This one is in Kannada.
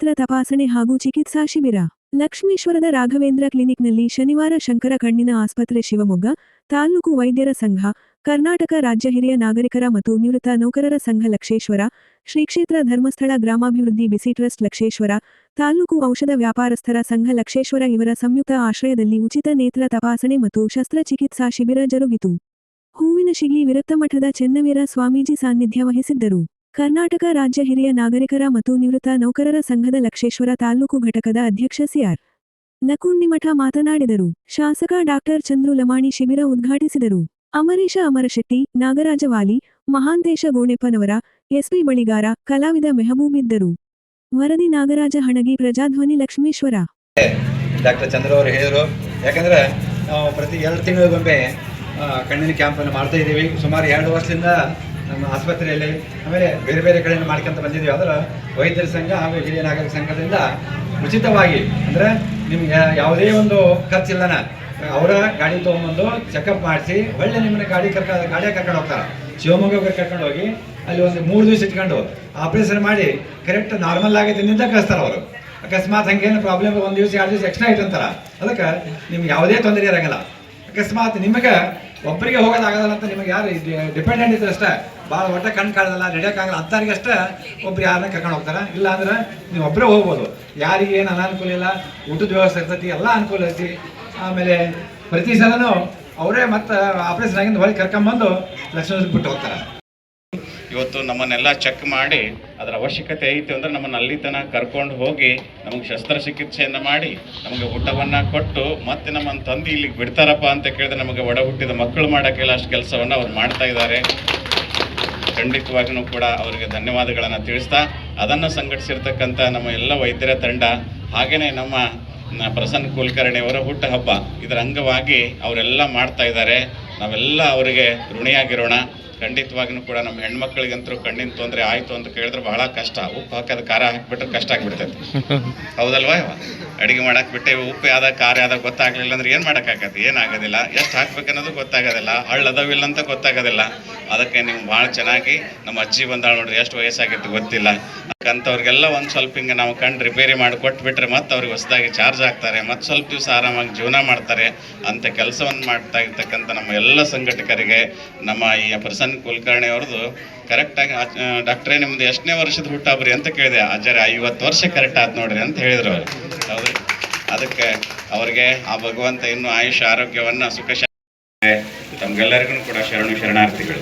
ನೇತ್ರ ತಪಾಸಣೆ ಹಾಗೂ ಚಿಕಿತ್ಸಾ ಶಿಬಿರ ಲಕ್ಷ್ಮೀಶ್ವರದ ರಾಘವೇಂದ್ರ ಕ್ಲಿನಿಕ್ನಲ್ಲಿ ಶನಿವಾರ ಶಂಕರ ಕಣ್ಣಿನ ಆಸ್ಪತ್ರೆ ಶಿವಮೊಗ್ಗ ತಾಲೂಕು ವೈದ್ಯರ ಸಂಘ ಕರ್ನಾಟಕ ರಾಜ್ಯ ಹಿರಿಯ ನಾಗರಿಕರ ಮತ್ತು ನಿವೃತ್ತ ನೌಕರರ ಸಂಘ ಲಕ್ಷೇಶ್ವರ ಶ್ರೀಕ್ಷೇತ್ರ ಧರ್ಮಸ್ಥಳ ಗ್ರಾಮಾಭಿವೃದ್ಧಿ ಬಿಸಿ ಟ್ರಸ್ಟ್ ಲಕ್ಷೇಶ್ವರ ತಾಲೂಕು ಔಷಧ ವ್ಯಾಪಾರಸ್ಥರ ಸಂಘ ಲಕ್ಷೇಶ್ವರ ಇವರ ಸಂಯುಕ್ತ ಆಶ್ರಯದಲ್ಲಿ ಉಚಿತ ನೇತ್ರ ತಪಾಸಣೆ ಮತ್ತು ಶಸ್ತ್ರಚಿಕಿತ್ಸಾ ಶಿಬಿರ ಜರುಗಿತು. ಹೂವಿನಶಿಗ್ಲಿ ವಿರಕ್ತಮಠದ ಚೆನ್ನವೀರ ಸ್ವಾಮೀಜಿ ಸಾನ್ನಿಧ್ಯ ವಹಿಸಿದ್ದರು. ಕರ್ನಾಟಕ ರಾಜ್ಯ ಹಿರಿಯ ನಾಗರಿಕರ ಮತ್ತು ನಿವೃತ್ತ ನೌಕರರ ಸಂಘದ ಲಕ್ಷೇಶ್ವರ ತಾಲೂಕು ಘಟಕದ ಅಧ್ಯಕ್ಷ ಸಿಆರ್ ಲಕುಂಡಿಮಠ ಮಾತನಾಡಿದರು. ಶಾಸಕ ಡಾಕ್ಟರ್ ಚಂದ್ರು ಲಮಾಣಿ ಶಿಬಿರ ಉದ್ಘಾಟಿಸಿದರು. ಅಮರೀಶ ಅಮರಶೆಟ್ಟಿ, ನಾಗರಾಜ ವಾಲಿ, ಮಹಾಂತೇಶ ಗೋಣೆಪ್ಪನವರ, ಎಸ್ಪಿ ಬಳಿಗಾರ, ಕಲಾವಿದ ಮೆಹಬೂಬ್ ಇದ್ದರು. ವರದಿ ನಾಗರಾಜ ಹಣಗಿ, ಪ್ರಜಾಧ್ವನಿ ಲಕ್ಷ್ಮೀಶ್ವರ. ಡಾಕ್ಟರ್ ಚಂದ್ರ ಅವರು ಹೇಳಿದರು, ಯಾಕಂದರೆ ನಾವು ಪ್ರತಿ 2 ತಿಂಗಳಿಗೊಮ್ಮೆ ಕಣ್ಣಿನ ಕ್ಯಾಂಪನ್ನು ಮಾಡ್ತಾ ಇದ್ದೀವಿ. ಸುಮಾರು 2 ವರ್ಷದಿಂದ ನಮ್ಮ ಆಸ್ಪತ್ರೆಯಲ್ಲಿ ಆಮೇಲೆ ಬೇರೆ ಬೇರೆ ಕಡೆಯಿಂದ ಮಾಡ್ಕೊಂತ ಬಂದಿದ್ದೀವಿ. ಅದರ ವೈದ್ಯರ ಸಂಘ ಹಾಗೂ ಹಿರಿಯ ನಾಗರಿಕ ಸಂಘದಿಂದ ಉಚಿತವಾಗಿ, ಅಂದರೆ ನಿಮ್ಗೆ ಯಾವುದೇ ಒಂದು ಖರ್ಚಿಲ್ಲನ ಅವರ ಗಾಡಿ ತೊಗೊಂಬಂದು ಚೆಕಪ್ ಮಾಡಿಸಿ ಒಳ್ಳೆ ನಿಮ್ಮನ್ನ ಗಾಡಿಯಾಗ ಕರ್ಕೊಂಡು ಹೋಗ್ತಾರೆ. ಶಿವಮೊಗ್ಗಕ್ಕೆ ಕರ್ಕೊಂಡು ಹೋಗಿ ಅಲ್ಲಿ ಒಂದು 3 ದಿವಸ ಇಟ್ಕೊಂಡು ಆಪ್ರೇಷನ್ ಮಾಡಿ ಕರೆಕ್ಟ್ ನಾರ್ಮಲ್ ಆಗಿದ್ದರಿಂದ ಕಳಿಸ್ತಾರೆ ಅವರು. ಅಕಸ್ಮಾತ್ ಹಂಗೇನು ಪ್ರಾಬ್ಲಮ್ 1 ದಿವಸ 2 ದಿವಸ ಎಕ್ಸ್ಟ್ರಾ ಇಟ್ಟಂತಾರೆ. ಅದಕ್ಕೆ ನಿಮ್ಗೆ ಯಾವುದೇ ತೊಂದರೆ ಇರೋಂಗಿಲ್ಲ. ಅಕಸ್ಮಾತ್ ನಿಮಗೆ ಒಬ್ಬರಿಗೆ ಹೋಗೋದಾಗೋದಲ್ಲ ಅಂತ ನಿಮಗೆ ಯಾರು ಡಿಪೆಂಡೆಂಟ್ ಇದ್ರೆ ಅಷ್ಟೇ, ಭಾಳ ಒಟ್ಟೆ ಕಣ್ಣು ಕಾಣೋದಲ್ಲ, ನಡೆಯೋಕ್ಕಾಗಲ್ಲ ಅಂಥವ್ರಿಗೆ ಅಷ್ಟೇ ಒಬ್ರು ಯಾರನ್ನ ಕರ್ಕೊಂಡು ಹೋಗ್ತಾರೆ. ಇಲ್ಲ ಅಂದ್ರೆ ನೀವು ಒಬ್ಬರೇ ಹೋಗ್ಬೋದು. ಯಾರಿಗೆ ಏನು ಅನಾನುಕೂಲ ಇಲ್ಲ, ಊಟದ ವ್ಯವಸ್ಥೆ ಇರ್ತೈತಿ, ಎಲ್ಲ ಅನುಕೂಲ ಐತಿ. ಆಮೇಲೆ ಪ್ರತಿ ಸಲನೂ ಅವರೇ ಮತ್ತೆ ಆಪರೇಷನ್ ಆಗಿಂದ ಹೊರಗೆ ಕರ್ಕೊಂಬಂದು ಲಕ್ಷ್ಮೀ ಬಿಟ್ಟು ಹೋಗ್ತಾರೆ. ಇವತ್ತು ನಮ್ಮನ್ನೆಲ್ಲ ಚೆಕ್ ಮಾಡಿ ಅದರ ಅವಶ್ಯಕತೆ ಐತೆ ಅಂದರೆ ನಮ್ಮನ್ನು ಅಲ್ಲಿ ತನಕ ಕರ್ಕೊಂಡು ಹೋಗಿ ನಮಗೆ ಶಸ್ತ್ರಚಿಕಿತ್ಸೆಯನ್ನು ಮಾಡಿ ನಮಗೆ ಊಟವನ್ನು ಕೊಟ್ಟು ಮತ್ತೆ ನಮ್ಮನ್ನು ತಂದು ಇಲ್ಲಿಗೆ ಬಿಡ್ತಾರಪ್ಪ ಅಂತ ಕೇಳಿದ್ರೆ ನಮಗೆ ಒಡ ಹುಟ್ಟಿದ ಮಕ್ಕಳು ಮಾಡೋಕ್ಕೆಲ್ಲ ಅಷ್ಟು ಕೆಲಸವನ್ನು ಅವ್ರು ಮಾಡ್ತಾ ಇದ್ದಾರೆ. ಖಂಡಿತವಾಗಿಯೂ ಕೂಡ ಅವರಿಗೆ ಧನ್ಯವಾದಗಳನ್ನು ತಿಳಿಸ್ತಾ, ಅದನ್ನು ಸಂಘಟಿಸಿರ್ತಕ್ಕಂಥ ನಮ್ಮ ಎಲ್ಲ ವೈದ್ಯರ ತಂಡ ಹಾಗೆಯೇ ನಮ್ಮ ಪ್ರಸನ್ನ ಕುಲಕರ್ಣಿಯವರ ಹುಟ್ಟುಹಬ್ಬ ಇದರ ಅಂಗವಾಗಿ ಅವರೆಲ್ಲ ಮಾಡ್ತಾ ಇದ್ದಾರೆ. ನಾವೆಲ್ಲ ಅವರಿಗೆ ಋಣಿಯಾಗಿರೋಣ. ಖಂಡಿತವಾಗಿಯೂ ಕೂಡ ನಮ್ಮ ಹೆಣ್ಮಕ್ಳಿಗಂತೂ ಕಣ್ಣಿನ ತೊಂದರೆ ಆಯಿತು ಅಂತ ಕೇಳಿದ್ರೆ ಬಹಳ ಕಷ್ಟ. ಉಪ್ಪು ಹಾಕೋದು ಖಾರ ಹಾಕಿಬಿಟ್ರೆ ಕಷ್ಟ ಆಗಿಬಿಡ್ತೈತೆ, ಹೌದಲ್ವಾ? ಅಡುಗೆ ಮಾಡಕ್ಕೆ ಬಿಟ್ಟೇವಿ, ಉಪ್ಪು ಯಾವ್ದಾಗ ಖಾರ ಯಾವ್ದಾಗ ಗೊತ್ತಾಗಲಿಲ್ಲ ಅಂದ್ರೆ ಏನು ಮಾಡೋಕ್ಕಾಗತ್ತೆ? ಏನಾಗೋದಿಲ್ಲ. ಎಷ್ಟು ಹಾಕ್ಬೇಕನ್ನೋದು ಗೊತ್ತಾಗೋದಿಲ್ಲ, ಹಳ್ಳದವಿಲ್ಲ ಅಂತ ಗೊತ್ತಾಗೋದಿಲ್ಲ. ಅದಕ್ಕೆ ನೀವು ಭಾಳ ಚೆನ್ನಾಗಿ ನಮ್ಮ ಅಜ್ಜಿ ಬಂದಾಳ ನೋಡ್ರಿ, ಎಷ್ಟು ವಯಸ್ಸಾಗಿತ್ತು ಗೊತ್ತಿಲ್ಲ. ಅಂಥವ್ರಿಗೆಲ್ಲ ಒಂದು ಸ್ವಲ್ಪ ಹಿಂಗೆ ನಾವು ಕಣ್ಣು ರಿಪೇರಿ ಮಾಡಿ ಕೊಟ್ಬಿಟ್ರೆ ಮತ್ತೆ ಅವ್ರಿಗೆ ಹೊಸದಾಗಿ ಚಾರ್ಜ್ ಆಗ್ತಾರೆ, ಮತ್ತು ಸ್ವಲ್ಪ ದಿವಸ ಆರಾಮಾಗಿ ಜೀವನ ಮಾಡ್ತಾರೆ. ಅಂಥ ಕೆಲಸವನ್ನು ಮಾಡ್ತಾ ಇರ್ತಕ್ಕಂಥ ನಮ್ಮ ಎಲ್ಲ ಸಂಘಟಕರಿಗೆ ನಮ್ಮ ಈ ಪ್ರಸನ್ನ ಕುಲಕರ್ಣಿ ಅವ್ರದ್ದು ಕರೆಕ್ಟಾಗಿ ಡಾಕ್ಟ್ರೇ ನಿಮ್ದು ಎಷ್ಟನೇ ವರ್ಷದ ಹುಟ್ಟಾಬ್ರಿ ಅಂತ ಕೇಳಿದೆ. ಅಜ್ಜರೇ 50 ವರ್ಷ ಕರೆಕ್ಟ್ ಆಯ್ತು ನೋಡ್ರಿ ಅಂತ ಹೇಳಿದ್ರು ಅವ್ರು. ಹೌದು, ಅದಕ್ಕೆ ಅವ್ರಿಗೆ ಆ ಭಗವಂತ ಇನ್ನೂ ಆಯುಷ್ಯ ಆರೋಗ್ಯವನ್ನು ಸುಖ ತಮ್ಗೆಲ್ಲರಿಗೂ ಕೂಡ ಶರಣಾರ್ಥಿಗಳು.